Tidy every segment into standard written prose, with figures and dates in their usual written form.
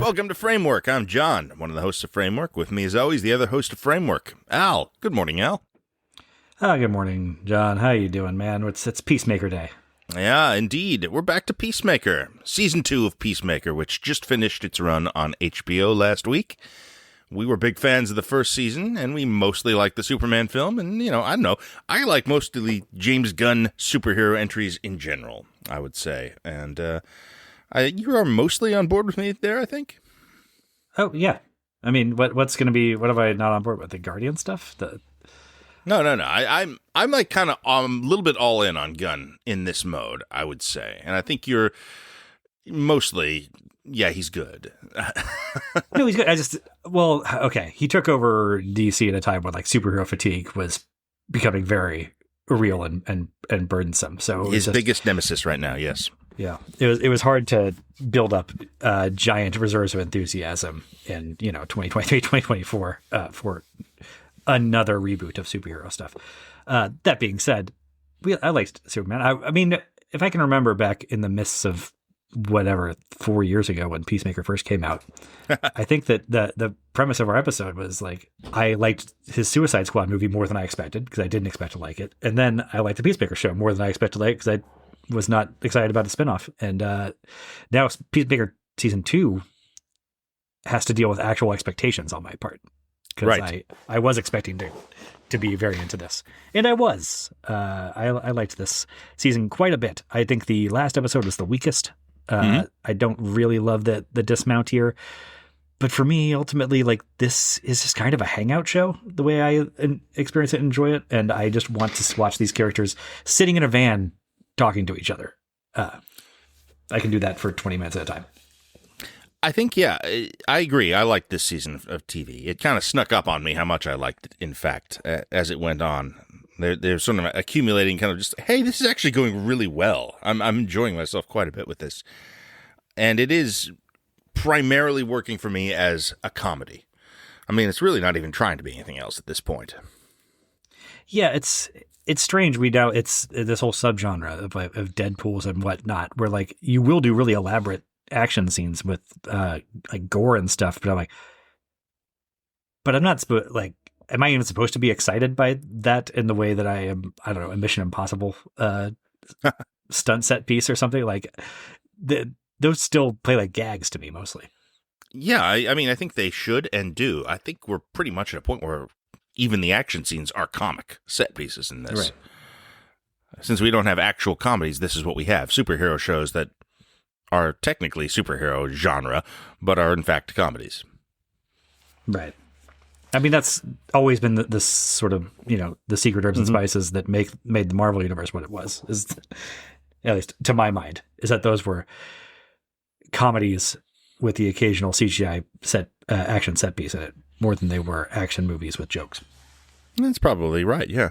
Welcome to Framework. I'm John, one of the hosts of Framework. With me, as always, the other host of Framework, Al. Good morning, Al. Good morning, John. How you doing, man? It's Peacemaker Day. Yeah, indeed. We're back to Peacemaker. Season 2 of Peacemaker, which just finished its run on HBO last week. We were big fans of the first season, and we mostly liked the Superman film. And, I don't know. I like most of the James Gunn superhero entries in general, I would say. And you are mostly on board with me there, I think. Oh, yeah. I mean, what am I not on board with? The Guardian stuff? No. I'm like kind of a little bit all in on Gunn in this mode, I would say. And I think you're mostly, yeah, he's good. No, he's good. Okay. He took over DC at a time when like superhero fatigue was becoming very real and burdensome. So his biggest nemesis right now, yes. Yeah, it was hard to build up giant reserves of enthusiasm in 2023, 2024 for another reboot of superhero stuff. That being said, I liked Superman. I mean, if I can remember back in the midst of whatever 4 years ago when Peacemaker first came out, I think that the premise of our episode was like I liked his Suicide Squad movie more than I expected because I didn't expect to like it, and then I liked the Peacemaker show more than I expected to like because I was not excited about the spinoff. And now Peacemaker season 2 has to deal with actual expectations on my part. Because right. I was expecting to be very into this. And I was. I liked this season quite a bit. I think the last episode was the weakest. I don't really love the dismount here. But for me, ultimately, like this is just kind of a hangout show, the way I experience it and enjoy it. And I just want to watch these characters sitting in a van talking to each other. I can do that for 20 minutes at a time. I think, yeah, I agree. I liked this season of TV. It kind of snuck up on me how much I liked it, in fact, as it went on. They're sort of accumulating kind of just, hey, this is actually going really well. I'm enjoying myself quite a bit with this. And it is primarily working for me as a comedy. I mean, it's really not even trying to be anything else at this point. Yeah, it's strange. It's this whole subgenre of Deadpools and whatnot, where like you will do really elaborate action scenes with like gore and stuff, but I'm not am I even supposed to be excited by that in the way that I am? I don't know, a Mission Impossible stunt set piece or something like those still play like gags to me mostly. Yeah, I mean, I think they should and do. I think we're pretty much at a point where even the action scenes are comic set pieces in this. Right. Since we don't have actual comedies, this is what we have. Superhero shows that are technically superhero genre, but are in fact comedies. Right. I mean, that's always been the sort of, the secret herbs and spices that made the Marvel Universe what it was, is, at least to my mind, is that those were comedies with the occasional CGI action set piece in it, more than they were action movies with jokes. That's probably right, yeah.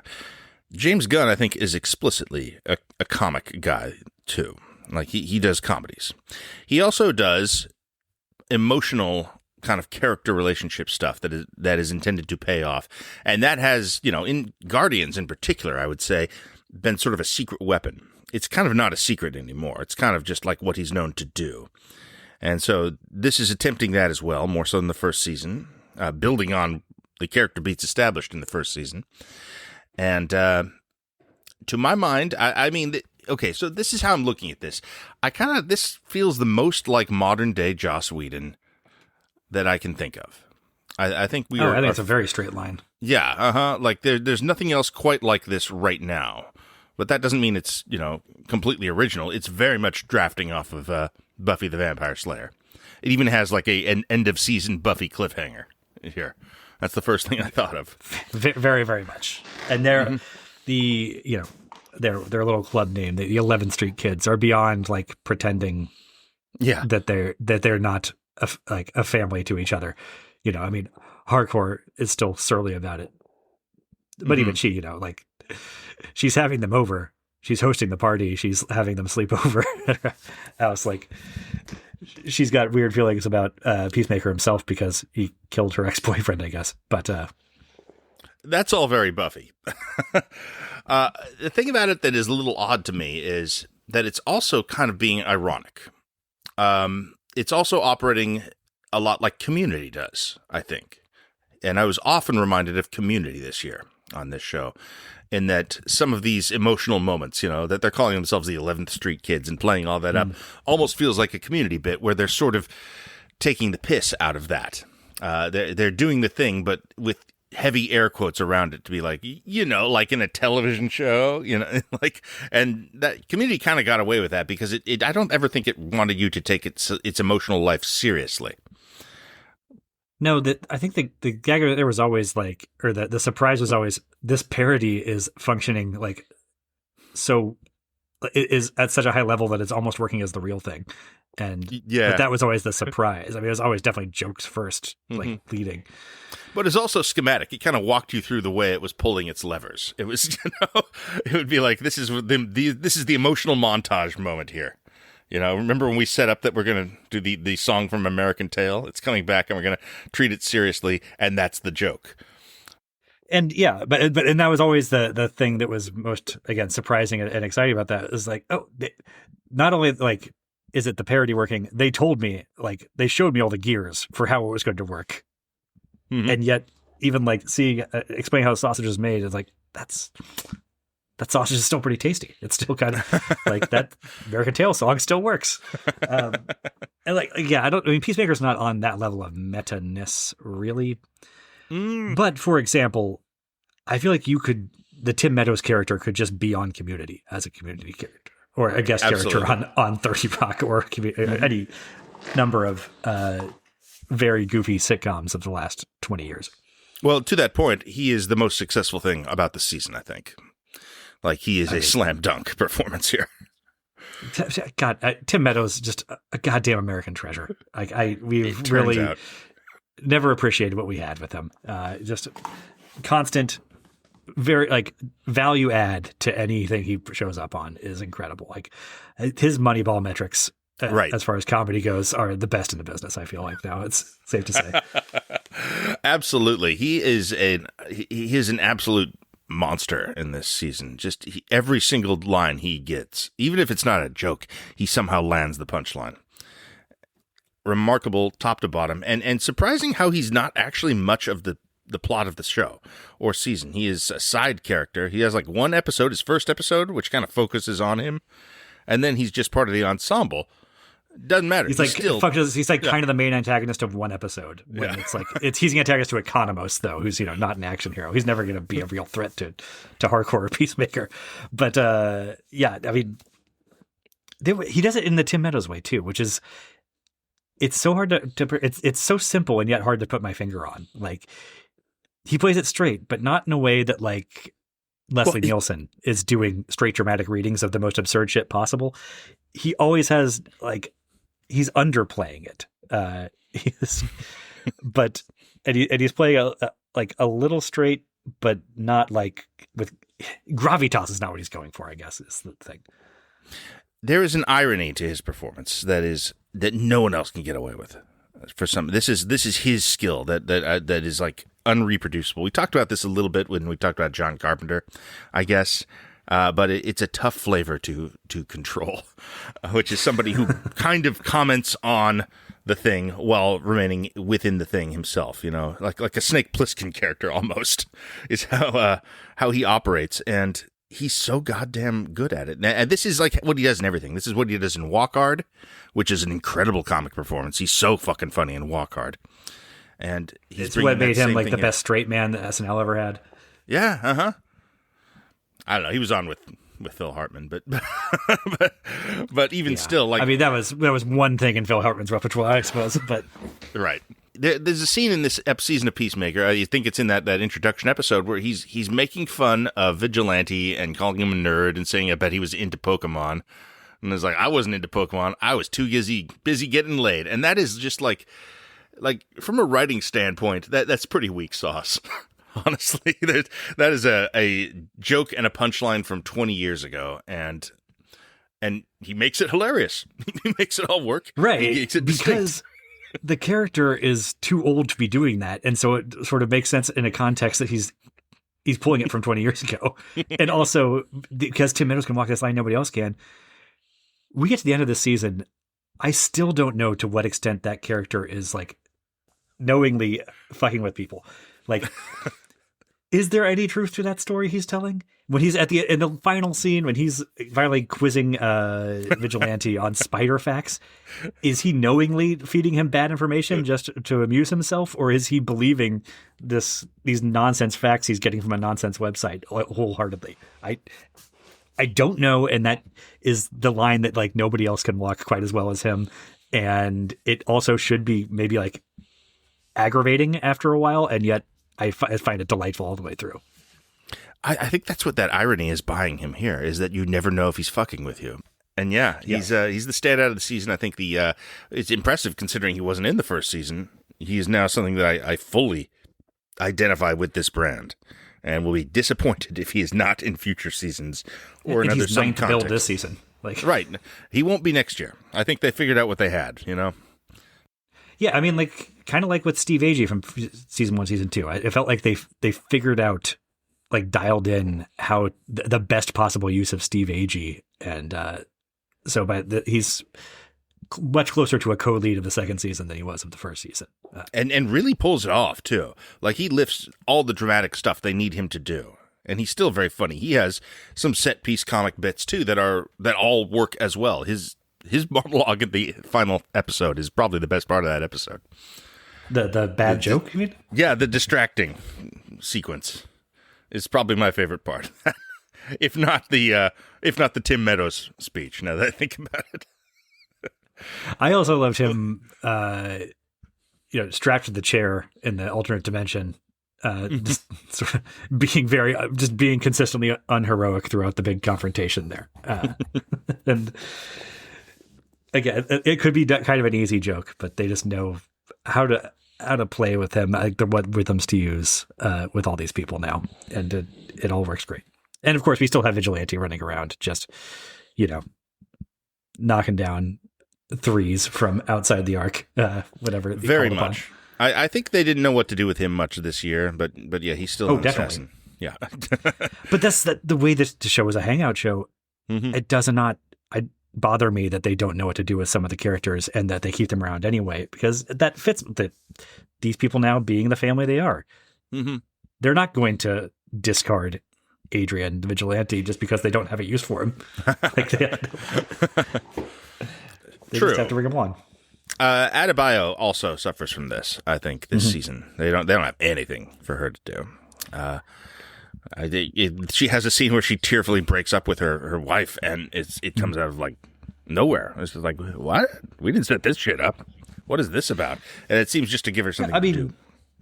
James Gunn, I think, is explicitly a comic guy, too. Like, he does comedies. He also does emotional kind of character relationship stuff that is intended to pay off. And that has, in Guardians in particular, I would say, been sort of a secret weapon. It's kind of not a secret anymore. It's kind of just like what he's known to do. And so this is attempting that as well, more so than the first season, building on the character beats established in the first season. And to my mind, I mean, okay, so this is how I'm looking at this. This feels the most like modern day Joss Whedon that I can think of. I think I think it's a very straight line. Yeah, like there's nothing else quite like this right now. But that doesn't mean it's, completely original. It's very much drafting off of Buffy the Vampire Slayer. It even has like an end of season Buffy cliffhanger here. That's the first thing I thought of. Very, very much. And they're their little club name, the 11th Street Kids, are beyond like pretending, that they're not a family to each other. I mean, Hardcore is still surly about it, but even she, she's having them over. She's hosting the party. She's having them sleep over at her house. Like, she's got weird feelings about Peacemaker himself because he killed her ex-boyfriend, I guess. But that's all very Buffy. The thing about it that is a little odd to me is that it's also kind of being ironic. It's also operating a lot like Community does, I think. And I was often reminded of Community this year on this show, in that some of these emotional moments, that they're calling themselves the 11th Street Kids and playing all that up, almost feels like a Community bit where they're sort of taking the piss out of that. They're doing the thing, but with heavy air quotes around it to be like, like in a television show, and that Community kind of got away with that because I don't ever think it wanted you to take its emotional life seriously. No, I think the gag there was always like, or the surprise was always, this parody is functioning like, so it is at such a high level that it's almost working as the real thing. And but that was always the surprise. I mean, it was always definitely jokes first, like leading. But it's also schematic. It kind of walked you through the way it was pulling its levers. It was, it would be like, this is the emotional montage moment here. Remember when we set up that we're going to do the song from American Tail? It's coming back and we're going to treat it seriously. And that's the joke. And yeah, but that was always the thing that was most, again, surprising and exciting about that is like, not only like, is it the parody working? They told me, like, they showed me all the gears for how it was going to work. Mm-hmm. And yet even like explaining how the sausage is made is like, that sausage is still pretty tasty. It's still kind of like that American Tail song still works. And like, yeah, Peacemaker's not on that level of meta-ness really. But for example, I feel like the Tim Meadows character could just be on Community as a Community character or a guest character on 30 Rock or any number of very goofy sitcoms of the last 20 years. Well, to that point, he is the most successful thing about the season, I think. Like, he is a slam dunk performance here. God, Tim Meadows, just a goddamn American treasure. We've really never appreciated what we had with him. Just constant, very like value add to anything he shows up on is incredible. Like his Moneyball metrics, as far as comedy goes, are the best in the business. I feel like now it's safe to say. Absolutely, he is an absolute monster in this season. Just every single line he gets, even if it's not a joke, he somehow lands the punchline. Remarkable top to bottom, and surprising how he's not actually much of the plot of the show or season. He is a side character. He has like one episode, his first episode, which kind of focuses on him, and then he's just part of the ensemble. Doesn't matter. He's kind of the main antagonist of one episode. When it's like he's the antagonist to Economos, though, who's not an action hero. He's never going to be a real threat to hardcore Peacemaker. But I mean, he does it in the Tim Meadows way too, which is it's so hard to it's so simple and yet hard to put my finger on. Like he plays it straight, but not in a way that like Leslie Nielsen is doing straight dramatic readings of the most absurd shit possible. He always has like. He's underplaying it. He's playing a little straight, but not like with gravitas is not what he's going for, I guess is the thing. There is an irony to his performance that no one else can get away with. This is his skill that is like unreproducible. We talked about this a little bit when we talked about John Carpenter, I guess. But it's a tough flavor to control, which is somebody who kind of comments on the thing while remaining within the thing himself. Like a Snake Plissken character almost is how he operates, and he's so goddamn good at it. And this is like what he does in everything. This is what he does in Walk Hard, which is an incredible comic performance. He's so fucking funny in Walk Hard, and it's what made him like the best straight man that SNL ever had. Yeah. I don't know. He was on with Phil Hartman, but even still, like, I mean, that was one thing in Phil Hartman's repertoire, I suppose. But right, there's a scene in this season of Peacemaker. I think it's in that introduction episode where he's making fun of Vigilante and calling him a nerd and saying, "I bet he was into Pokemon," and it's like, I wasn't into Pokemon. I was too busy getting laid, and that is just like from a writing standpoint, that's pretty weak sauce. Honestly, that is a joke and a punchline from 20 years ago, and he makes it hilarious. He makes it all work. Right, because the character is too old to be doing that, and so it sort of makes sense in a context that he's pulling it from 20 years ago. And also, because Tim Meadows can walk this line, nobody else can. We get to the end of the season, I still don't know to what extent that character is like knowingly fucking with people. Like, is there any truth to that story he's telling? When he's in the final scene, when he's finally quizzing Vigilante on spider facts, is he knowingly feeding him bad information just to amuse himself, or is he believing these nonsense facts he's getting from a nonsense website wholeheartedly? I don't know, and that is the line that like nobody else can walk quite as well as him, and it also should be maybe like aggravating after a while, and yet I find it delightful all the way through. I think that's what that irony is buying him here, is that you never know if he's fucking with you. And he's the standout of the season. I think it's impressive considering he wasn't in the first season. He is now something that I fully identify with this brand, and will be disappointed if he is not in future seasons or in other some context. Build this season, right? He won't be next year. I think they figured out what they had. Yeah, I mean, like kind of like with Steve Agee from season 1, season 2. It felt like they figured out, like dialed in how the best possible use of Steve Agee, and he's much closer to a co-lead of the second season than he was of the first season, and really pulls it off too. Like he lifts all the dramatic stuff they need him to do, and he's still very funny. He has some set piece comic bits too that all work as well. His monologue at the final episode is probably the best part of that episode. The bad joke, you mean? Yeah, the distracting sequence is probably my favorite part. if not the Tim Meadows speech, now that I think about it. I also loved him strapped to the chair in the alternate dimension, just sort of being consistently unheroic throughout the big confrontation there. And again, it could be kind of an easy joke, but they just know how to play with him, like what rhythms to use with all these people now, and it all works great. And of course, we still have Vigilante running around, just knocking down threes from outside the arc, whatever. Very much. I think they didn't know what to do with him much this year, but yeah, he's still an assassin. Yeah. But that's the way that the show is a hangout show. Mm-hmm. It does not bother me that they don't know what to do with some of the characters and that they keep them around anyway, because that fits these people now being the family they are. Mm-hmm. They're not going to discard Adrian the Vigilante just because they don't have a use for him. They True. Just have to bring him on. Adebayo also suffers from this, I think, this season. They don't have anything for her to do. She has a scene where she tearfully breaks up with her wife, and it comes out of like nowhere. It's just like, what? We didn't set this shit up. What is this about? And it seems just to give her something to do.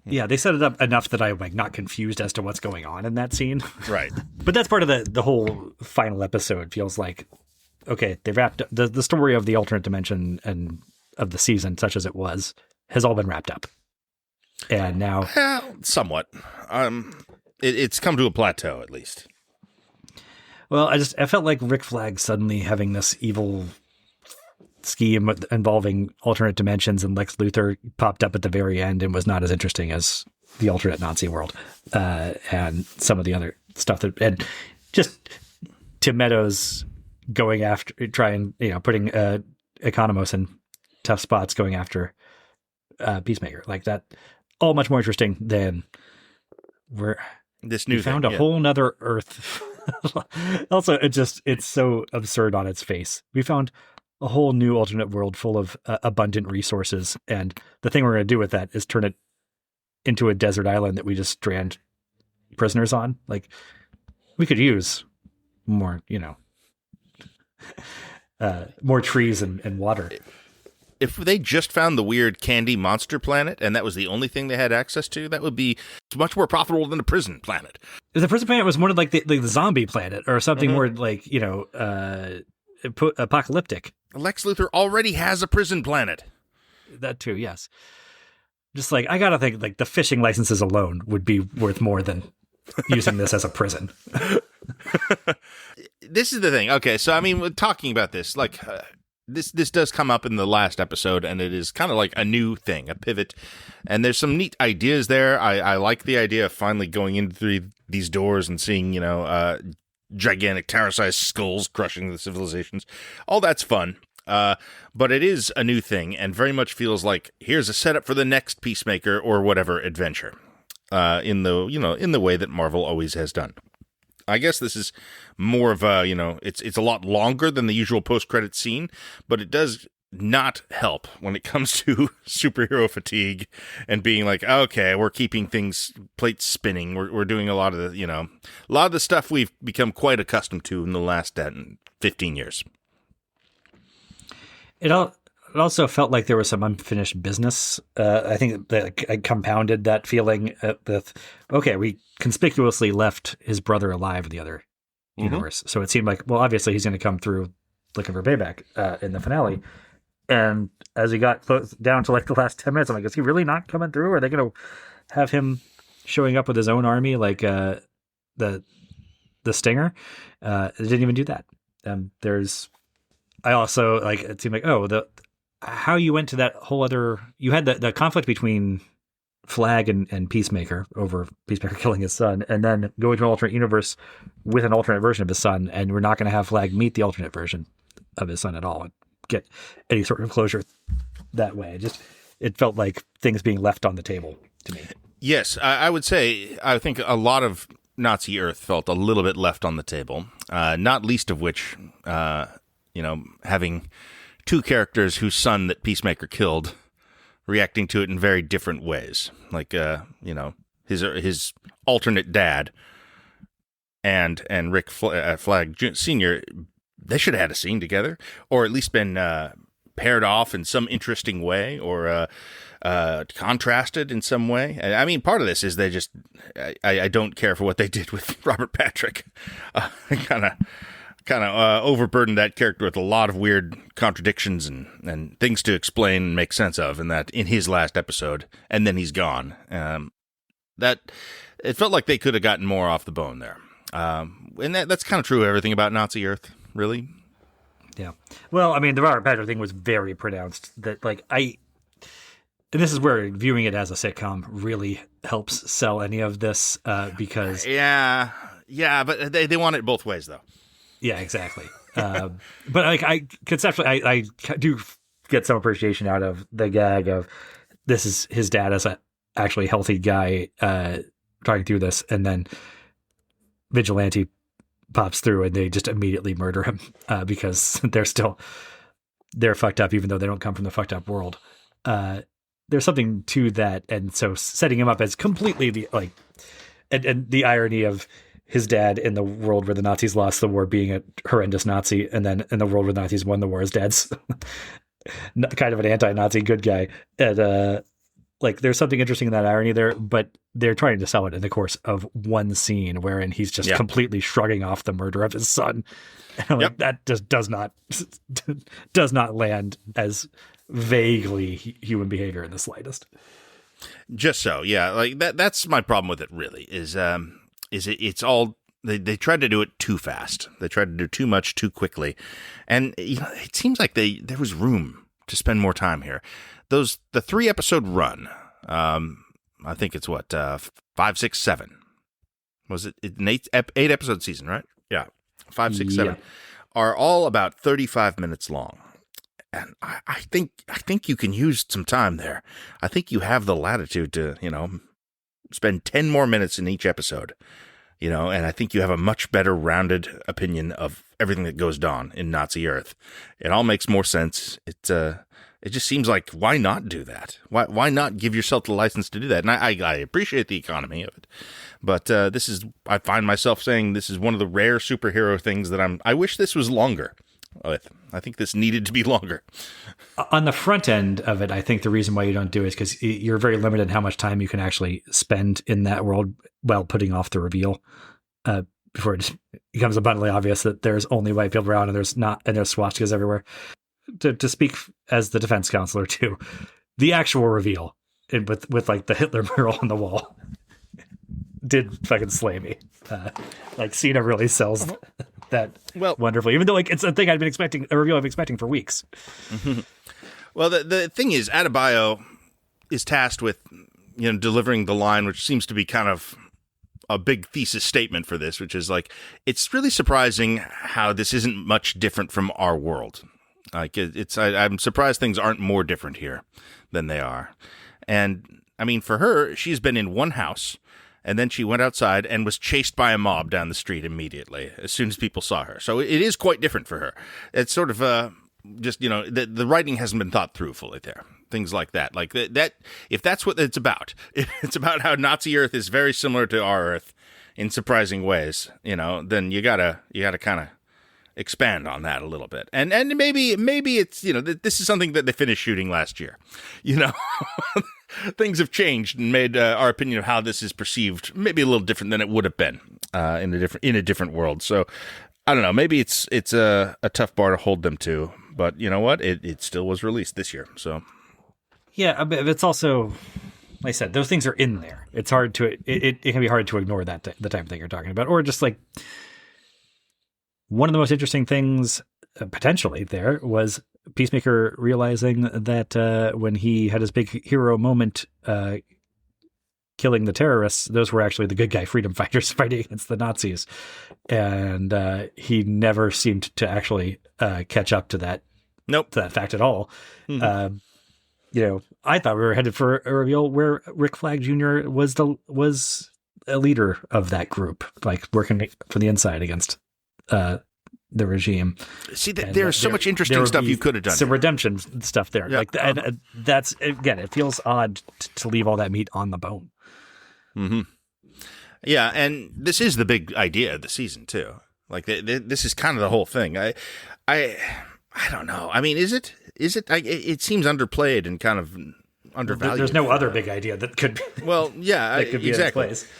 Yeah, they set it up enough that I'm like not confused as to what's going on in that scene. Right. But that's part of the whole final episode. Feels like, okay, they wrapped up the story of the alternate dimension and of the season, such as it was, has all been wrapped up. And now, somewhat. It's come to a plateau, at least. Well, I felt like Rick Flag suddenly having this evil scheme involving alternate dimensions and Lex Luthor popped up at the very end and was not as interesting as the alternate Nazi world and some of the other stuff and just Tim Meadows going after putting Economos in tough spots, going after Peacemaker, like that, all much more interesting than this new found a whole nother Earth. Also, it's so absurd on its face. We found a whole new alternate world full of abundant resources, and the thing we're going to do with that is turn it into a desert island that we just strand prisoners on. Like, we could use more, more trees and water. If they just found the weird candy monster planet and that was the only thing they had access to, that would be much more profitable than the prison planet. The prison planet was more like the zombie planet or something more like, apocalyptic. Lex Luthor already has a prison planet. That too, yes. Just like, I gotta think, like, the fishing licenses alone would be worth more than using this as a prison. This is the thing. Okay, so I mean, we're talking about this, like, this does come up in the last episode, and it is kind of like a new thing, a pivot, and there's some neat ideas there. I like the idea of finally going into these doors and seeing, gigantic tower-sized skulls crushing the civilizations. All that's fun. But it is a new thing and very much feels like here's a setup for the next Peacemaker or whatever adventure. In the way that Marvel always has done. I guess this is more of a, it's a lot longer than the usual post-credit scene, but it does not help when it comes to superhero fatigue and being like, okay, we're keeping plates spinning. We're doing a lot of the stuff we've become quite accustomed to in the last 15 years. It also felt like there was some unfinished business. I think that compounded that feeling with, okay, we conspicuously left his brother alive in the other universe. So it seemed like, well, obviously he's going to come through looking for payback in the finale. And as he got down to like the last 10 minutes, I'm like, is he really not coming through? Are they going to have him showing up with his own army like the Stinger? It didn't even do that. I also like, it seemed like, how you went to that whole other, you had the conflict between Flag and Peacemaker over Peacemaker killing his son, and then going to an alternate universe with an alternate version of his son, and we're not going to have Flag meet the alternate version of his son at all and get any sort of closure that way. It felt like things being left on the table to me. Yes, I would say I think a lot of Nazi Earth felt a little bit left on the table, not least of which, having two characters whose son that Peacemaker killed reacting to it in very different ways. Like, his alternate dad and Rick Flag Sr., they should have had a scene together, or at least been paired off in some interesting way, or contrasted in some way. I mean, part of this is I don't care for what they did with Robert Patrick. Kind of overburdened that character with a lot of weird contradictions and things to explain and make sense of in his last episode, and then he's gone. That it felt like they could have gotten more off the bone there. And that's kind of true of everything about Nazi Earth, really. Yeah. Well, I mean, the Robert Patrick thing was very pronounced. And this is where viewing it as a sitcom really helps sell any of this, because yeah, but they want it both ways though. Yeah, exactly. But like, conceptually, I do get some appreciation out of the gag of this is his dad as a actually healthy guy trying through this, and then Vigilante pops through and they just immediately murder him because they're fucked up, even though they don't come from the fucked up world. There's something to that, and so setting him up as completely and the irony of his dad in the world where the Nazis lost the war being a horrendous Nazi, and then in the world where the Nazis won the war, his dad's kind of an anti-Nazi good guy. And there's something interesting in that irony there, but they're trying to sell it in the course of one scene wherein he's just completely shrugging off the murder of his son. And that just does not land as vaguely human behavior in the slightest. Just so, yeah. Like that's my problem with it, really, it's all they tried to do it too fast. They tried to do too much too quickly, and it seems like there was room to spend more time here. The 3-episode run, I think it's 5, 6, 7. Was it an 8-episode season, right? Yeah, 5, 6, 7 are all about 35 minutes long, and I think you can use some time there. I think you have the latitude to spend 10 more minutes in each episode, and I think you have a much better rounded opinion of everything that goes on in Nazi Earth. It all makes more sense. It just seems like, why not do that? Why not give yourself the license to do that? And I appreciate the economy of it, but I find myself saying this is one of the rare superhero things that I wish this was longer. I think this needed to be longer. On the front end of it, I think the reason why you don't do it is because you're very limited in how much time you can actually spend in that world while putting off the reveal before it just becomes abundantly obvious that there's only white people around and there's swastikas everywhere. To speak as the defense counselor too, the actual reveal with like the Hitler mural on the wall did fucking slay me. Cena really sells that wonderfully, even though it's a thing a review I've been expecting for weeks. Mm-hmm. Well, the thing is, Adebayo is tasked with delivering the line, which seems to be kind of a big thesis statement for this, which is like, it's really surprising how this isn't much different from our world. Like I'm surprised things aren't more different here than they are. And I mean, for her, she's been in one house, and then she went outside and was chased by a mob down the street immediately as soon as people saw her. So it is quite different for her. It's sort of just, the writing hasn't been thought through fully there. Things like that. Like that, if that's what it's about, if it's about how Nazi Earth is very similar to our Earth in surprising ways, then you gotta kind of expand on that a little bit. And maybe it's, this is something that they finished shooting last year. Things have changed and made our opinion of how this is perceived maybe a little different than it would have been in a different world. So I don't know. Maybe it's a tough bar to hold them to, but you know what? It still was released this year. So yeah, but it's also, like I said, those things are in there. It's hard to it can be hard to ignore the type of thing you're talking about, or just like one of the most interesting things potentially there was Peacemaker realizing that when he had his big hero moment killing the terrorists, those were actually the good guy freedom fighters fighting against the Nazis. And he never seemed to actually catch up to that. Nope. To that fact at all. Mm-hmm. I thought we were headed for a reveal where Rick Flag Jr. was a leader of that group, like working from the inside against the regime. See, there's so much interesting stuff you could have done. Some redemption stuff there. Yeah. And that's, again, it feels odd to leave all that meat on the bone. Mm-hmm. Yeah, and this is the big idea of the season too. Like this is kind of the whole thing. I don't know. I mean, is it? It seems underplayed and kind of undervalued. There's no other big idea that could be. Well, yeah, that could be exactly. in its place.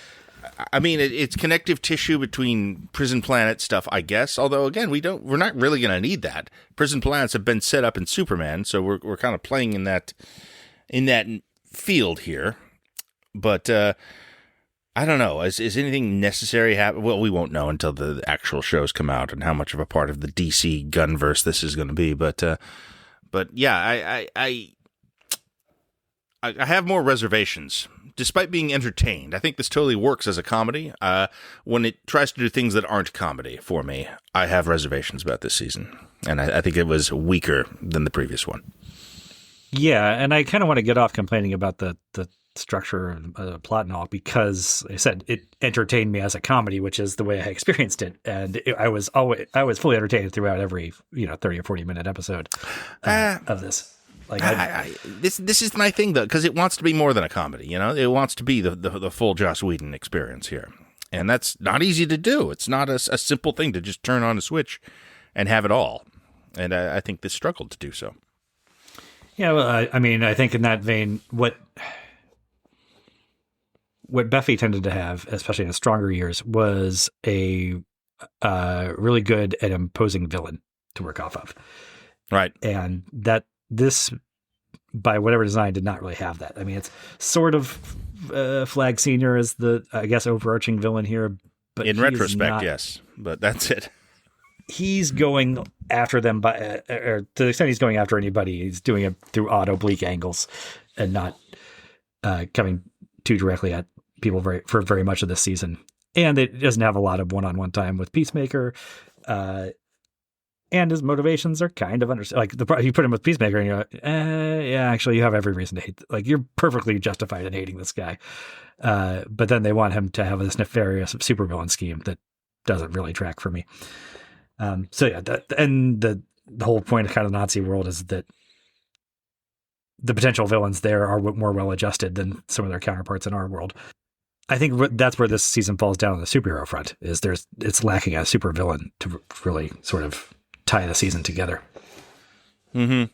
I mean, it's connective tissue between Prison Planet stuff, I guess. Although, again, we're not really going to need that. Prison Planets have been set up in Superman, so we're kind of playing in that field here. But I don't know. Is anything necessary happen? Well, we won't know until the actual shows come out and how much of a part of the DC gunverse this is going to be. But yeah, I have more reservations. Despite being entertained, I think this totally works as a comedy. When it tries to do things that aren't comedy for me, I have reservations about this season. And I think it was weaker than the previous one. Yeah, and I kind of want to get off complaining about the structure and plot and all, because I said it entertained me as a comedy, which is the way I experienced it. And I was fully entertained throughout every 30 or 40 minute episode of this. Like this is my thing though, because it wants to be more than a comedy. It wants to be the full Joss Whedon experience here, and that's not easy to do. It's not a simple thing to just turn on a switch and have it all. And I think this struggled to do so. Yeah, well, I mean, I think in that vein, what Buffy tended to have, especially in stronger years, was a really good and imposing villain to work off of. Right, and this, by whatever design, did not really have that. I mean, it's sort of Flag Senior as the, I guess, overarching villain here. But in retrospect, yes. But that's it. He's going after them or to the extent he's going after anybody, he's doing it through odd oblique angles and not coming too directly at people for very much of this season. And it doesn't have a lot of one-on-one time with Peacemaker. And his motivations are kind of understood. Like you put him with Peacemaker, and you're like, yeah, actually, you have every reason to hate. Like you're perfectly justified in hating this guy. But then they want him to have this nefarious supervillain scheme that doesn't really track for me. So yeah, the whole point of kind of the Nazi world is that the potential villains there are more well adjusted than some of their counterparts in our world. I think that's where this season falls down on the superhero front. It's lacking a supervillain to really sort of tie the season together. Mm-hmm.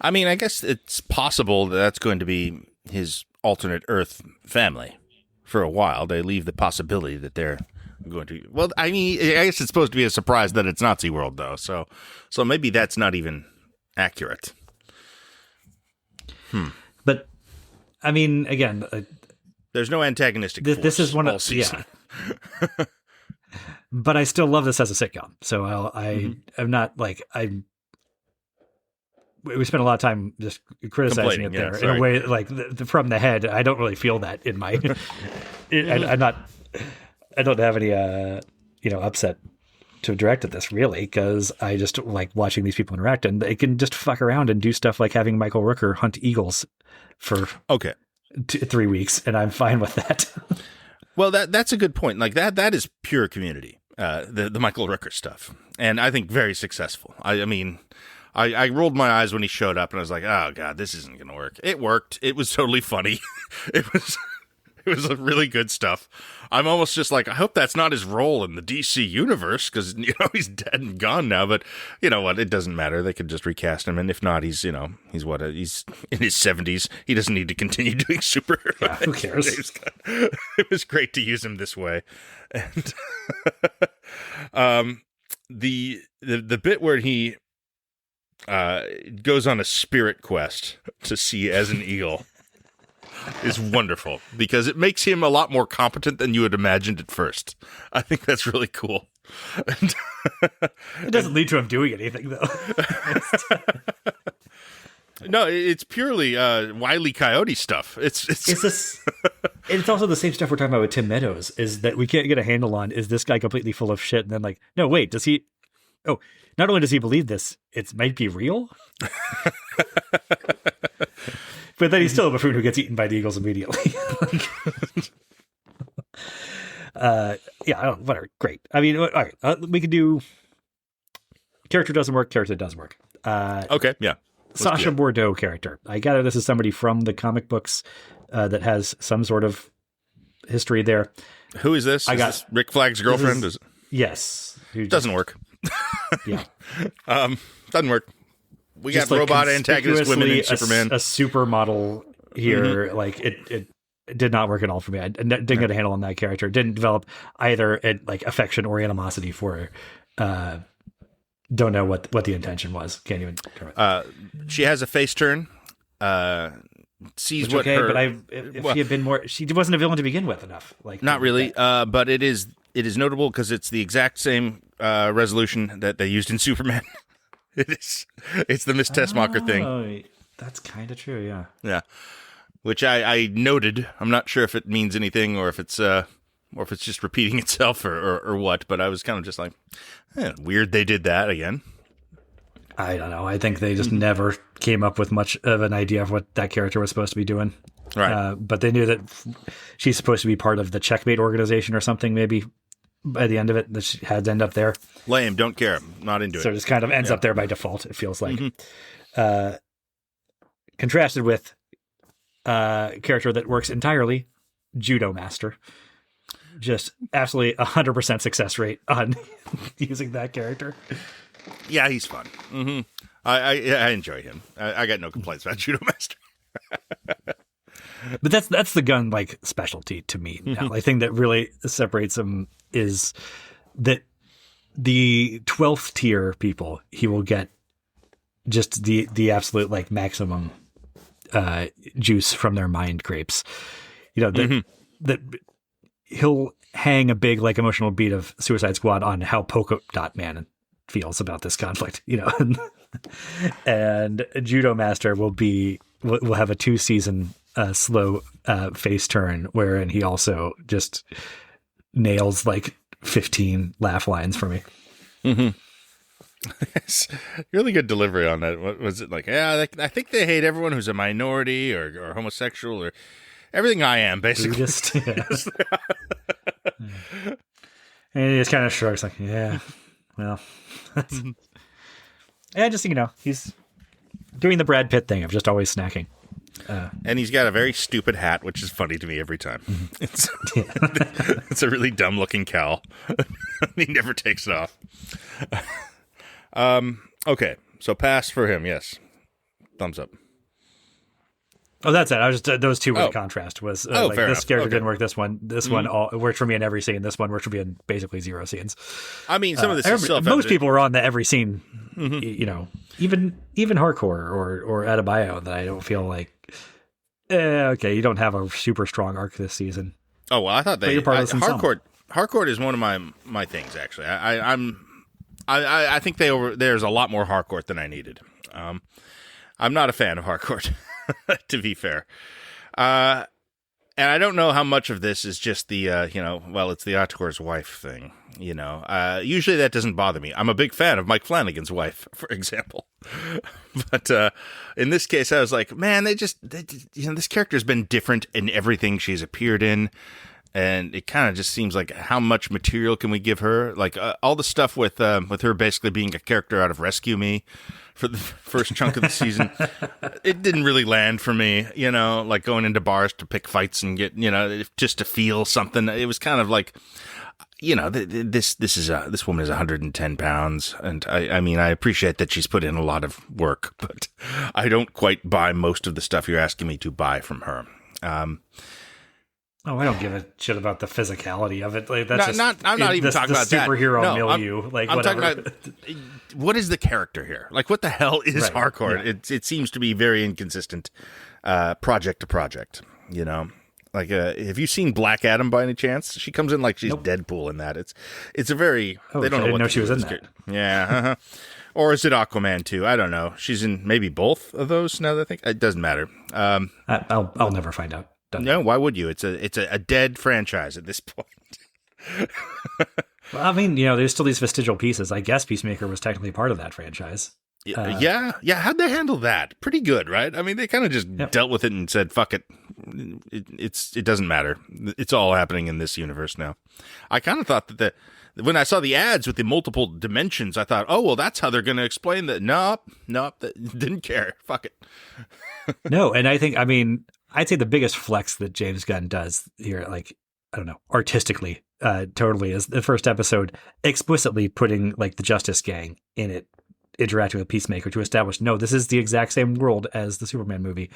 I mean, I guess it's possible that's going to be his alternate Earth family for a while. They leave the possibility that they're going to. Well, I mean, I guess it's supposed to be a surprise that it's Nazi world, though. So maybe that's not even accurate. But I mean, again, there's no antagonistic. This is one of season. Yeah. But I still love this as a sitcom. So I'm not like we spent a lot of time just criticizing it there in a way like from the head. I don't really feel that in my. I don't have any upset to have directed this, really, because I just like watching these people interact, and they can just fuck around and do stuff like having Michael Rooker hunt eagles for 3 weeks, and I'm fine with that. Well, that's a good point. Like that is pure Community, the Michael Rooker stuff, and I think very successful. I mean, I rolled my eyes when he showed up, and I was like, oh god, this isn't going to work. It worked. It was totally funny. It was a really good stuff. I'm almost just like, I hope that's not his role in the DC universe, because he's dead and gone now. But you know what? It doesn't matter. They could just recast him, and if not, he's in his 70s. He doesn't need to continue doing superhero. Yeah, who cares? It was great to use him this way, and the bit where he goes on a spirit quest to see as an eagle is wonderful, because it makes him a lot more competent than you had imagined at first. I think that's really cool. And it doesn't lead to him doing anything, though. No, it's purely Wile E. Coyote stuff. It's this. It's also the same stuff we're talking about with Tim Meadows, is that we can't get a handle on, is this guy completely full of shit? And then like, no, wait, does he? Oh, not only does he believe this, it might be real. But then he's still a buffoon who gets eaten by the eagles immediately. Whatever. Great. I mean, all right. We could do character doesn't work, character does work. Okay, yeah. Sasha Bordeaux character. I gather this is somebody from the comic books that has some sort of history there. Who is this? Is this Rick Flag's girlfriend? Yes. Doesn't work. Yeah. Doesn't work. We got robot antagonist women in Superman. A supermodel here. Mm-hmm. Like it did not work at all for me. I didn't get a handle on that character. Didn't develop either affection or animosity for her. Don't know what the intention was. Can't even. She has a face turn. Sees what okay, her. But if she had been more, she wasn't a villain to begin with enough. Like not really. But it is notable because it's the exact same resolution that they used in Superman. It's the Miss Teschmacher thing. That's kind of true, yeah. Yeah, which I noted. I'm not sure if it means anything or if it's just repeating itself or what. But I was kind of just like, weird they did that again. I don't know. I think they just never came up with much of an idea of what that character was supposed to be doing. Right. But they knew that she's supposed to be part of the Checkmate organization or something, maybe. By the end of it, that she had to end up there. Lame, don't care. Not into it. So it just kind of ends up there by default, it feels like. Mm-hmm. Contrasted with a character that works entirely, Judo Master. Just absolutely 100% success rate on using that character. Yeah, he's fun. Mm-hmm. I enjoy him. I got no complaints about Judo Master. But that's the gun specialty to me. Now, the thing that really separates him is that the 12th tier people, he will get just the absolute maximum juice from their mind grapes. That he'll hang a big emotional beat of Suicide Squad on how Polka Dot Man feels about this conflict. And Judo Master will have a 2-season slow face turn wherein he also just nails 15 laugh lines for me. Mm-hmm. Really good delivery on that. What was it like? Yeah, I think they hate everyone who's a minority or homosexual or everything I am, basically. And he just kind of shrugs yeah, well. Yeah, just, he's doing the Brad Pitt thing of just always snacking. And he's got a very stupid hat, which is funny to me every time. It's a really dumb looking cowl. He never takes it off. Okay, so pass for him. Yes, thumbs up. Oh, that's it. I was just those two were the contrast. Was fair this enough. character didn't work. This one all worked for me in every scene. This one worked for me in basically 0 scenes. I mean, some of this is self-evident. Most people were on the every scene. Even hardcore or Adebayo that I don't feel okay, you don't have a super strong arc this season. Oh well, I thought hardcore is one of my things actually. I think there's a lot more hardcore than I needed. I'm not a fan of hardcore, to be fair. And I don't know how much of this is just the, it's the auteur's wife thing. Usually that doesn't bother me. I'm a big fan of Mike Flanagan's wife, for example. But in this case, I was like, man, this character's been different in everything she's appeared in. And it kind of just seems like, how much material can we give her? Like all the stuff with her basically being a character out of Rescue Me for the first chunk of the season, it didn't really land for me. Like going into bars to pick fights and get, just to feel something. It was kind of like, this woman is 110 pounds, and I appreciate that she's put in a lot of work, but I don't quite buy most of the stuff you're asking me to buy from her. I don't give a shit about the physicality of it. Like, that's I'm not even talking about that. Superhero milieu. I'm talking about what is the character here? Like, what the hell is Harcourt? Yeah. It seems to be very inconsistent, project to project. Like, have you seen Black Adam by any chance? She comes in like she's Deadpool in that. It's a very they don't know what she was in that. Yeah, uh-huh. Or is it Aquaman too? I don't know. She's in maybe both of those. Now that I think it doesn't matter. I'll never find out. No, why would you? It's a dead franchise at this point. Well, there's still these vestigial pieces. I guess Peacemaker was technically part of that franchise. Yeah. How'd they handle that? Pretty good, right? I mean, they kind of just dealt with it and said, "Fuck it, it doesn't matter. It's all happening in this universe now." I kind of thought that when I saw the ads with the multiple dimensions, I thought, "Oh, well, that's how they're going to explain that." Nope, didn't care. Fuck it. No, and I'd say the biggest flex that James Gunn does here, like, I don't know, artistically, totally, is the first episode explicitly putting like the Justice Gang in it, interacting with Peacemaker to establish, no, this is the exact same world as the Superman movie,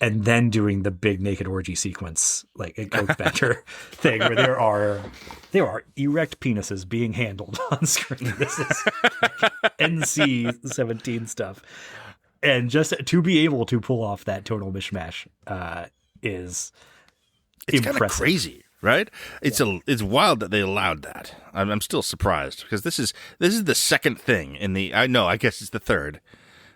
and then doing the big naked orgy sequence, like a Coke Bender thing, where there are erect penises being handled on screen. This is NC-17 stuff. And just to be able to pull off that tonal mishmash is kind of crazy, right? It's wild that they allowed that. I'm still surprised because this is the second thing in the. I guess it's the third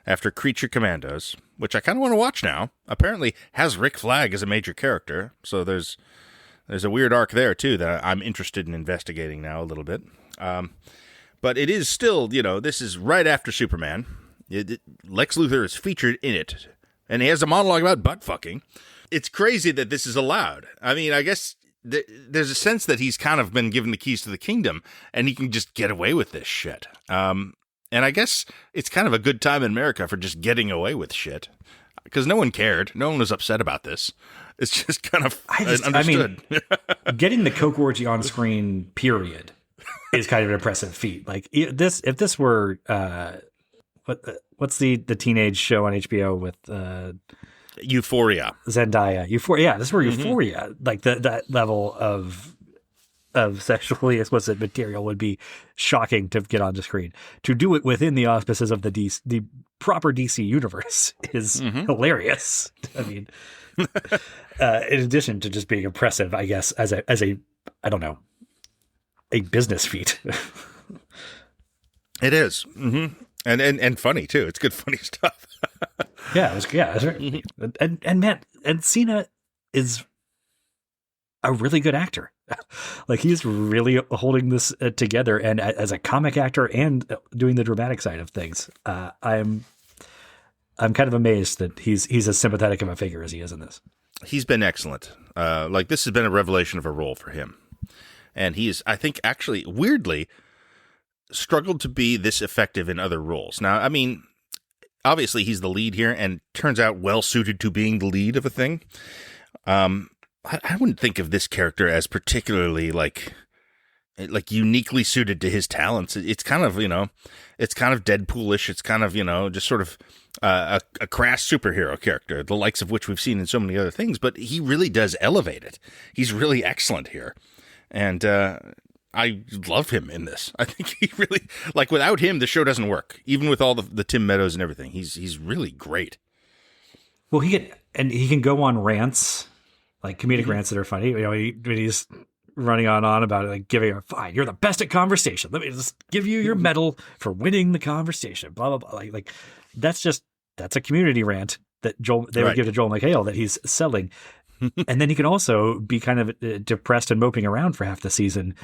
after Creature Commandos, which I kind of want to watch now. Apparently has Rick Flag as a major character, so there's a weird arc there too that I'm interested in investigating now a little bit. But it is still, this is right after Superman. Lex Luthor is featured in it, and he has a monologue about butt fucking. It's crazy that this is allowed. I mean, I guess there's a sense that he's kind of been given the keys to the kingdom, and he can just get away with this shit. And I guess it's kind of a good time in America for just getting away with shit, because no one cared. No one was upset about this. It's just kind of understood. Getting the Coke orgy on screen, period, is kind of an impressive feat. Like, if this were... what's the teenage show on HBO with Euphoria? Zendaya. Euphoria. Yeah, this were Euphoria. Like that level of sexually explicit material would be shocking to get on the screen. To do it within the auspices of the proper DC universe is hilarious. I mean, in addition to just being impressive, I guess as a I don't know, a business feat. It is. Mm-hmm. And funny too. It's good funny stuff. And man, and Cena is a really good actor. Like, he's really holding this together, and as a comic actor and doing the dramatic side of things. I'm kind of amazed that he's as sympathetic of a figure as he is in this. He's been excellent. Like, this has been a revelation of a role for him, and he is, I think, actually weirdly struggled to be this effective in other roles. Now, I mean, obviously he's the lead here and turns out well suited to being the lead of a thing. I wouldn't think of this character as particularly like uniquely suited to his talents. It's kind of, it's kind of Deadpoolish. It's kind of, just sort of a crass superhero character, the likes of which we've seen in so many other things, but he really does elevate it. He's really excellent here. And, I love him in this. I think he really, like, without him, the show doesn't work. Even with all the Tim Meadows and everything, he's really great. Well, he can go on rants, like comedic rants that are funny. When he's running on about it, like giving a fine, you're the best at conversation. Let me just give you your medal for winning the conversation. Blah blah blah. Like that's a community rant that would give to Joel McHale that he's selling. And then he can also be kind of depressed and moping around for half the season.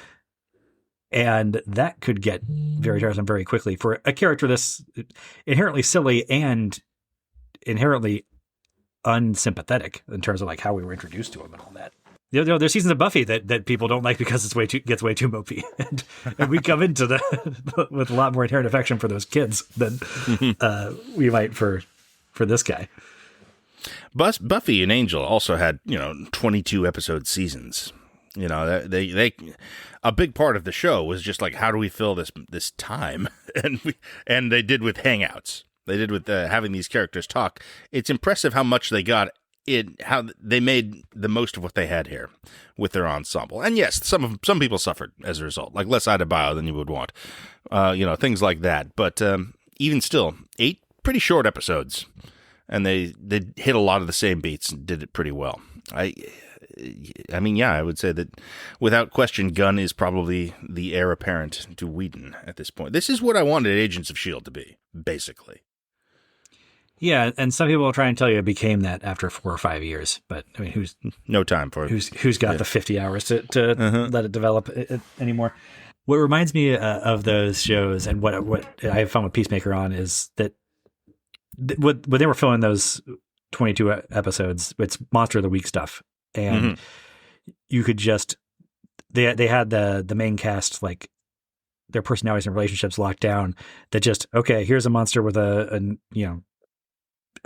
And that could get very tiresome very quickly for a character this inherently silly and inherently unsympathetic in terms of like how we were introduced to him and all that. You know, there's seasons of Buffy that people don't like because gets way too mopey, and we come into the with a lot more inherent affection for those kids than we might for this guy. Buffy and Angel also had 22 episode seasons. They a big part of the show was just like, how do we fill this time? And they did with hangouts. They did with having these characters talk. It's impressive how much they got how they made the most of what they had here with their ensemble. And yes, some people suffered as a result, like less Adebayo than you would want, things like that. But even still, 8 pretty short episodes, and they hit a lot of the same beats and did it pretty well. I mean, I would say that without question, Gunn is probably the heir apparent to Whedon at this point. This is what I wanted Agents of S.H.I.E.L.D. to be, basically. Yeah, and some people will try and tell you it became that after 4 or 5 years, but I mean, who's no time for it? Who's got the 50 hours to let it develop anymore? What reminds me of those shows, and what I have fun with Peacemaker on, is that when they were filming those 22 episodes, it's Monster of the Week stuff, and you could just they had the main cast, like their personalities and relationships locked down. That just, okay, here's a monster with a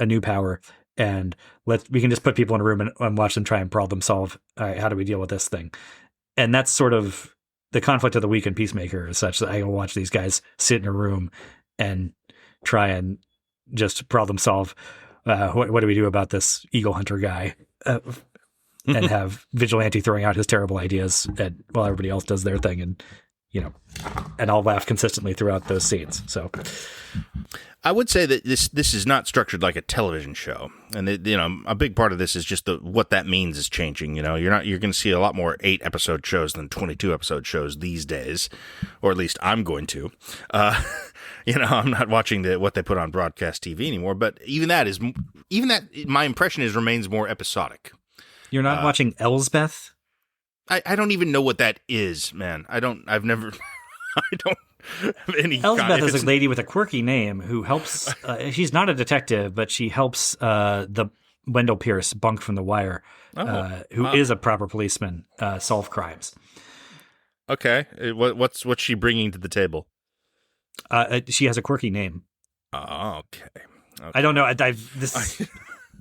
new power, and we can just put people in a room and watch them try and problem solve. All right, how do we deal with this thing? And that's sort of the conflict of the week in Peacemaker, is such that I will watch these guys sit in a room and try and just problem solve. What do we do about this eagle hunter guy? And have Vigilante throwing out his terrible ideas while everybody else does their thing, and and I'll laugh consistently throughout those scenes. So I would say that this is not structured like a television show, and a big part of this is just what that means is changing. You're going to see a lot more 8 episode shows than 22 episode shows these days, or at least I'm going to. I'm not watching what they put on broadcast TV anymore. But even that my impression remains more episodic. You're not watching Elsbeth? I don't even know what that is, man. I don't have any. Elsbeth is a lady with a quirky name who helps. She's not a detective, but she helps the Wendell Pierce, Bunk from The Wire, who is a proper policeman, solve crimes. Okay, what's she bringing to the table? She has a quirky name. Oh, okay. I don't know.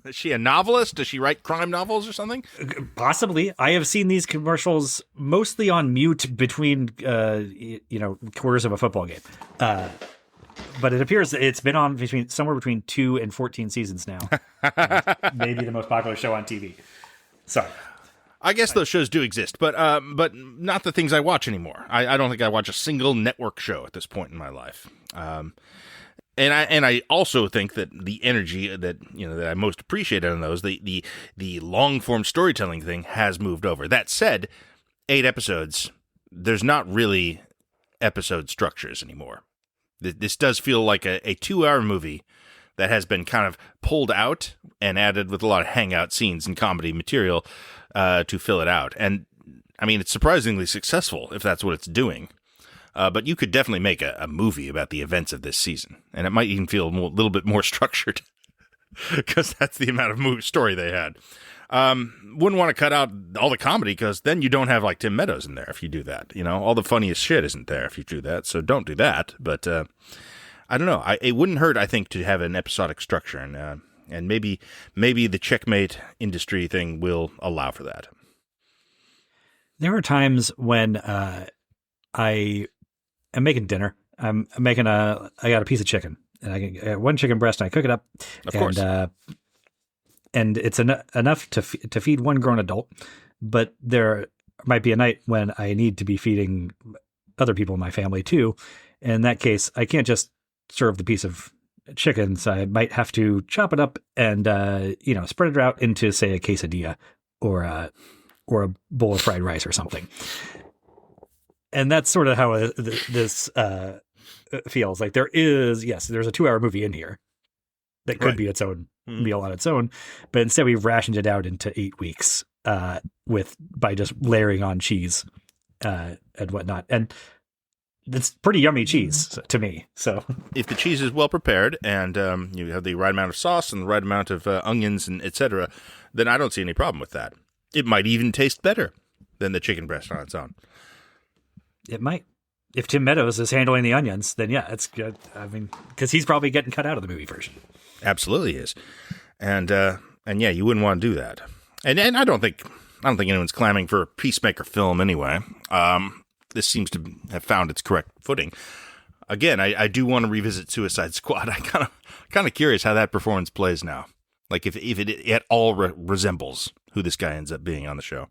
Is she a novelist? Does she write crime novels or something? Possibly. I have seen these commercials mostly on mute between, quarters of a football game. But it appears it's been on somewhere between 2 and 14 seasons now. Maybe the most popular show on TV. Sorry. I guess those shows do exist, but not the things I watch anymore. I don't think I watch a single network show at this point in my life. And I also think that the energy that I most appreciated on those, the long form storytelling thing, has moved over. That said, 8 episodes, there's not really episode structures anymore. This does feel like a 2-hour movie that has been kind of pulled out and added with a lot of hangout scenes and comedy material to fill it out. And I mean, it's surprisingly successful if that's what it's doing. But you could definitely make a movie about the events of this season, and it might even feel a little bit more structured because that's the amount of story they had. Wouldn't want to cut out all the comedy, because then you don't have like Tim Meadows in there if you do that. All the funniest shit isn't there if you do that, so don't do that. But I don't know. It wouldn't hurt, I think, to have an episodic structure, and maybe the checkmate industry thing will allow for that. There are times when I'm making dinner. I got a piece of chicken, and I get 1 chicken breast, and I cook it up. Of course. And it's enough to feed 1 grown adult, but there might be a night when I need to be feeding other people in my family too. In that case, I can't just serve the piece of chicken, so I might have to chop it up and spread it out into, say, a quesadilla or a bowl of fried rice or something. And that's sort of how this feels. Like there's a 2-hour movie in here, that could be its own meal on its own. But instead we rationed it out into 8 weeks by just layering on cheese and whatnot. And it's pretty yummy cheese to me. So if the cheese is well prepared and you have the right amount of sauce and the right amount of onions and etc., then I don't see any problem with that. It might even taste better than the chicken breast on its own. It might. If Tim Meadows is handling the onions, then yeah, it's good. I mean, because he's probably getting cut out of the movie version. Absolutely is, and yeah, you wouldn't want to do that. And I don't think anyone's clamoring for a Peacemaker film anyway. This seems to have found its correct footing. Again, I do want to revisit Suicide Squad. I kind of curious how that performance plays now. Like if it at all resembles who this guy ends up being on the show.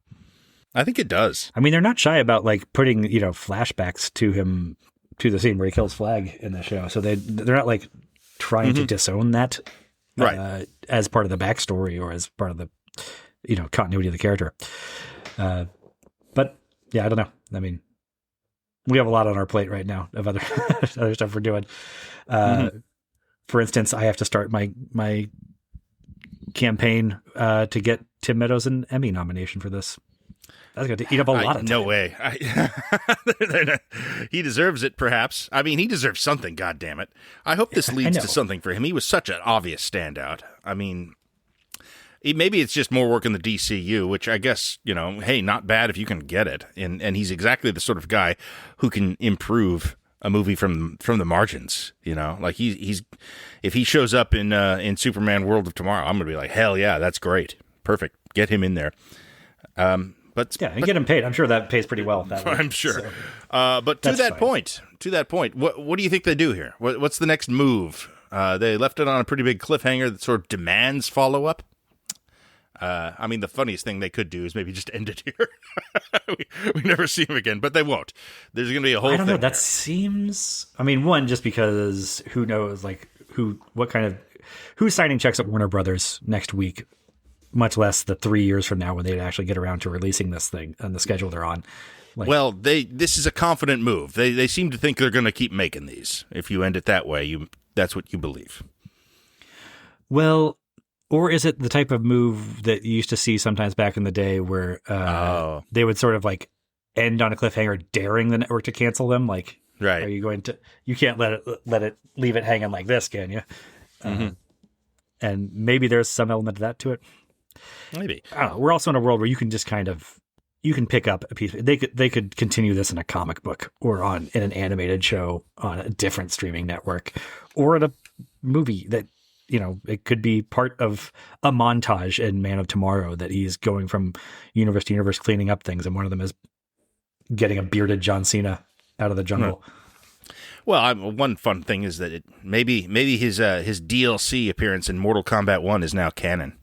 I think it does. I mean, they're not shy about like putting, flashbacks to him, to the scene where he kills Flag in the show. So they're not like trying to disown that as part of the backstory or as part of the, continuity of the character. But yeah, I don't know. I mean, we have a lot on our plate right now of other stuff we're doing. For instance, I have to start my campaign to get Tim Meadows an Emmy nomination for this. That's going to eat up a lot of time. No way. He deserves it, perhaps. I mean, he deserves something, goddammit. I hope this leads to something for him. He was such an obvious standout. I mean, maybe it's just more work in the DCU, which I guess, hey, not bad if you can get it. And he's exactly the sort of guy who can improve a movie from the margins, Like he's if he shows up in Superman World of Tomorrow, I'm going to be like, hell yeah, that's great. Perfect. Get him in there. But get him paid. I'm sure that pays pretty well. I'm sure. So, but to that point, what do you think they do here? What's the next move? They left it on a pretty big cliffhanger that sort of demands follow up. I mean, the funniest thing they could do is maybe just end it here. we never see him again, but they won't. There's going to be a whole thing. I don't know. That seems. I mean, one, just because who knows, like who's signing checks at Warner Brothers next week. Much less the 3 years from now when they actually get around to releasing this thing on the schedule they're on. Well, this is a confident move. They seem to think they're going to keep making these. If you end it that way, that's what you believe. Well, or is it the type of move that you used to see sometimes back in the day where they would sort of like end on a cliffhanger, daring the network to cancel them? Like, right? Are you going to? You can't leave it hanging like this, can you? And maybe there's some element of that to it. Maybe. I don't know. We're also in a world where you can just you can pick up a piece. They could continue this in a comic book or in an animated show on a different streaming network or in a movie that, it could be part of a montage in Man of Tomorrow that he's going from universe to universe cleaning up things. And one of them is getting a bearded John Cena out of the jungle. Well, one fun thing is that maybe his DLC appearance in Mortal Kombat 1 is now canon.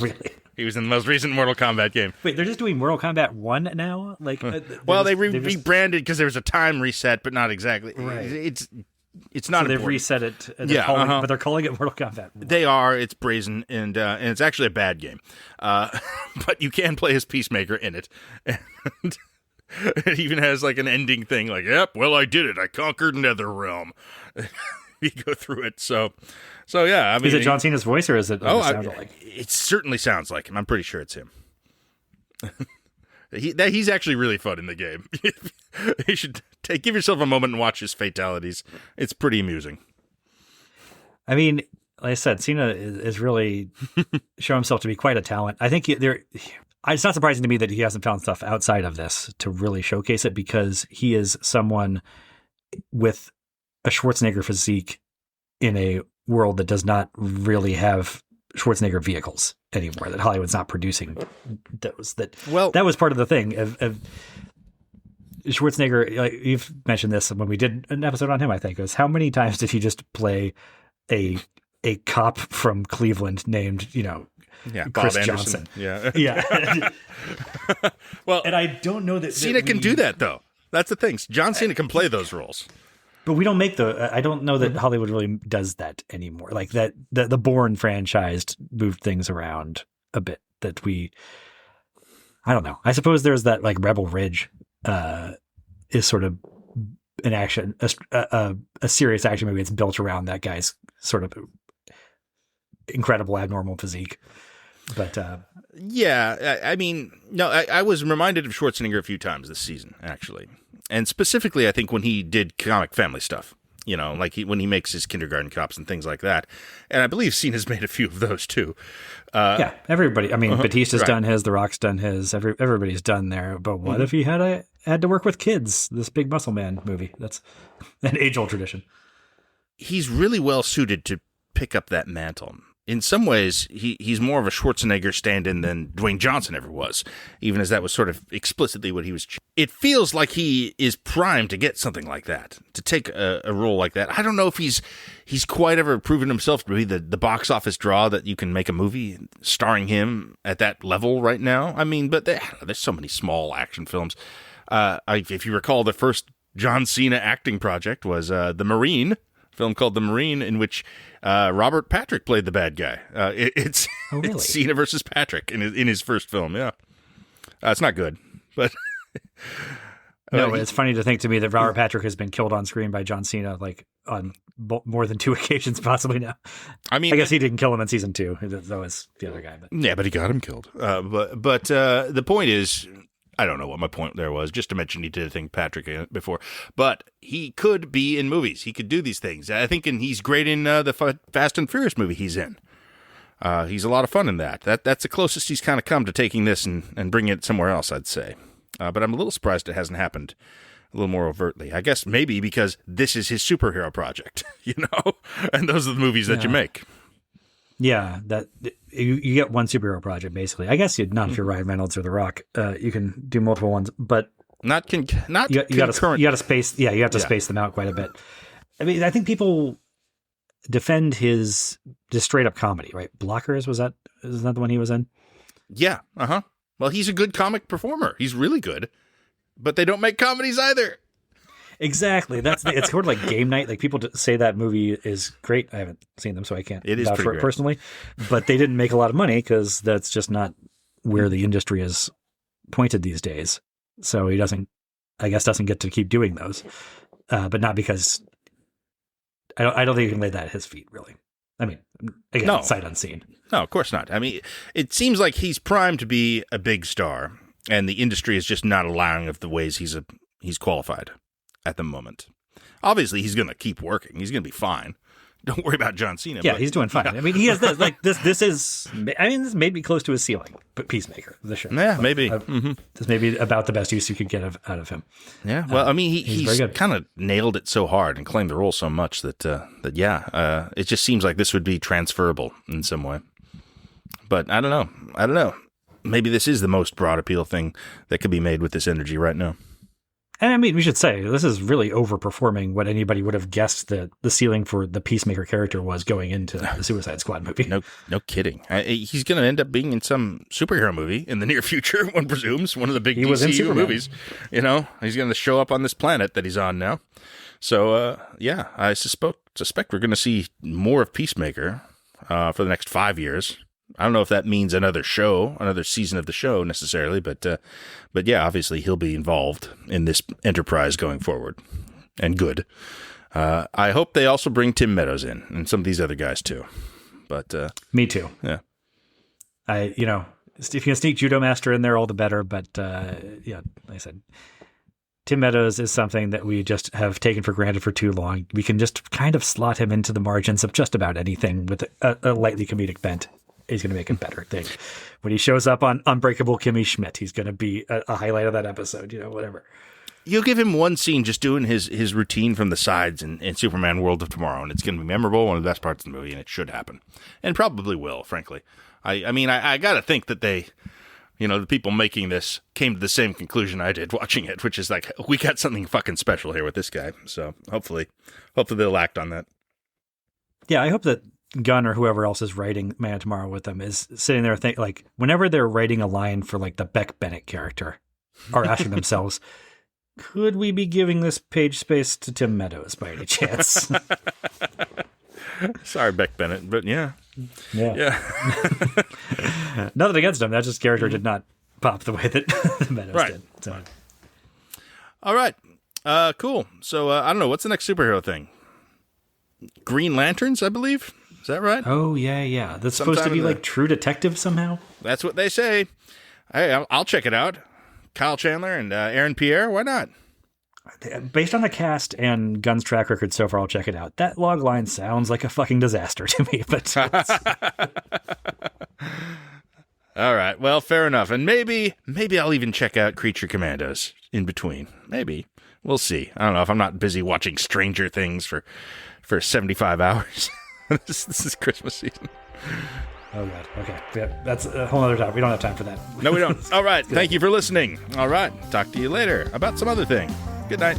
Really? He was in the most recent Mortal Kombat game. Wait, they're just doing Mortal Kombat 1 now? Like, they rebranded because there was a time reset, but not exactly. Right. It's not. So they've reset it. But they're calling it Mortal Kombat 1. They are. It's brazen, and it's actually a bad game. But you can play as Peacemaker in it. And it even has like an ending thing, like, "Yep, well, I did it. I conquered NetherRealm." You go through it, so yeah. I mean, is it John Cena's voice, or is it? It certainly sounds like him. I'm pretty sure it's him. He's actually really fun in the game. You should give yourself a moment and watch his fatalities. It's pretty amusing. I mean, like I said, Cena is really shown himself to be quite a talent. I think it's not surprising to me that he hasn't found stuff outside of this to really showcase it, because he is someone with a Schwarzenegger physique in a world that does not really have Schwarzenegger vehicles anymore, that Hollywood's not producing those. That was part of the thing of Schwarzenegger. Like, you've mentioned this when we did an episode on him, I think, was how many times did he just play a cop from Cleveland named, Chris Bob Johnson. Anderson. Yeah. Well, and I don't know that Cena can do that, though. That's the thing. John Cena can play those roles. But we don't make I don't know that Hollywood really does that anymore. Like that, the Bourne franchise moved things around a bit I don't know. I suppose there's that, like, Rebel Ridge is sort of a serious action movie that's built around that guy's sort of incredible abnormal physique. But yeah, I mean, no, I was reminded of Schwarzenegger a few times this season, actually. And specifically, I think when he did comic family stuff, like when he makes his kindergarten cops and things like that. And I believe Cena's made a few of those too. Yeah, everybody. I mean, Batista's done his, The Rock's done his, everybody's done there. But what if he had to work with kids? This Big Muscle Man movie. That's an age-old tradition. He's really well suited to pick up that mantle. In some ways, he's more of a Schwarzenegger stand-in than Dwayne Johnson ever was, even as that was sort of explicitly what he was. It feels like he is primed to get something like that, to take a role like that. I don't know if he's quite ever proven himself to be the box office draw that you can make a movie starring him at that level right now. I mean, but there's so many small action films. If you recall, the first John Cena acting project was The Marine, film called The Marine, in which Robert Patrick played the bad guy. It's Cena versus Patrick in his first film. Yeah, it's not good, but no. It's funny to think to me that Robert Patrick has been killed on screen by John Cena like on more than 2 occasions, possibly now. I mean, I guess he didn't kill him in season 2. That was the other guy. But. Yeah, but he got him killed. But the point is, I don't know what my point there was, just to mention he did a thing Patrick before. But he could be in movies. He could do these things. I think he's great in the Fast and Furious movie he's in. He's a lot of fun in that. That's the closest he's kind of come to taking this and bringing it somewhere else, I'd say. But I'm a little surprised it hasn't happened a little more overtly. I guess maybe because this is his superhero project, and those are the movies that you make. Yeah, that you get one superhero project basically. I guess not if you're Ryan Reynolds or The Rock. You can do multiple ones, but you got to space. Yeah, you have to space them out quite a bit. I mean, I think people defend his just straight up comedy, right? Blockers, isn't that the one he was in? Yeah. Well, he's a good comic performer. He's really good, but they don't make comedies either. Exactly. It's sort of like Game Night. Like people say that movie is great. I haven't seen them, so I can't vouch for it personally. But they didn't make a lot of money because that's just not where the industry is pointed these days. So he doesn't get to keep doing those. But not because I don't think you can lay that at his feet, really. I mean, again, no. Sight unseen. No, of course not. I mean, it seems like he's primed to be a big star, and the industry is just not allowing of the ways he's qualified at the moment. Obviously, he's going to keep working. He's going to be fine. Don't worry about John Cena. Yeah, he's doing fine. Yeah. I mean, he has this, like this. This may be close to his ceiling. But Peacemaker, the show. Yeah, maybe. This may be about the best use you could get out of him. Yeah. Well, I mean, he's kind of nailed it so hard and claimed the role so much that it just seems like this would be transferable in some way. But I don't know. Maybe this is the most broad appeal thing that could be made with this energy right now. And I mean, we should say this is really overperforming what anybody would have guessed that the ceiling for the Peacemaker character was going into the Suicide Squad movie. No kidding. He's going to end up being in some superhero movie in the near future, one presumes, one of the big DCU movies. He's going to show up on this planet that he's on now. So, I suspect we're going to see more of Peacemaker for the next 5 years. I don't know if that means another season of the show necessarily, but yeah, obviously he'll be involved in this enterprise going forward, and good. I hope they also bring Tim Meadows in and some of these other guys too. But me too. Yeah, if you can sneak Judo Master in there, all the better. But like I said, Tim Meadows is something that we just have taken for granted for too long. We can just kind of slot him into the margins of just about anything with a lightly comedic bent. He's going to make a better thing. When he shows up on Unbreakable Kimmy Schmidt, he's going to be a highlight of that episode, whatever. You'll give him one scene just doing his routine from the sides in Superman World of Tomorrow, and it's going to be memorable, one of the best parts of the movie, and it should happen. And probably will, frankly. I mean, I got to think that they, the people making this came to the same conclusion I did watching it, which is like, we got something fucking special here with this guy. So hopefully they'll act on that. Yeah, I hope that Gunn or whoever else is writing Man of Tomorrow with them is sitting there thinking, like, whenever they're writing a line for like the Beck Bennett character, are asking themselves, could we be giving this page space to Tim Meadows by any chance? Sorry, Beck Bennett, but yeah. Nothing against him. That just character did not pop the way that Meadows did. So. All right. Cool. So I don't know. What's the next superhero thing? Green Lanterns, I believe. Is that right? Oh, yeah. That's supposed to be like True Detective somehow? That's what they say. Hey, I'll check it out. Kyle Chandler and Aaron Pierre. Why not? Based on the cast and Gunn's track record so far, I'll check it out. That log line sounds like a fucking disaster to me, but... All right. Well, fair enough. And maybe I'll even check out Creature Commandos in between. Maybe. We'll see. I don't know if I'm not busy watching Stranger Things for 75 hours. This is Christmas season. Oh, God. Okay. Yeah, that's a whole other topic. We don't have time for that. No, we don't. All right. Thank you for listening. All right. Talk to you later about some other thing. Good night.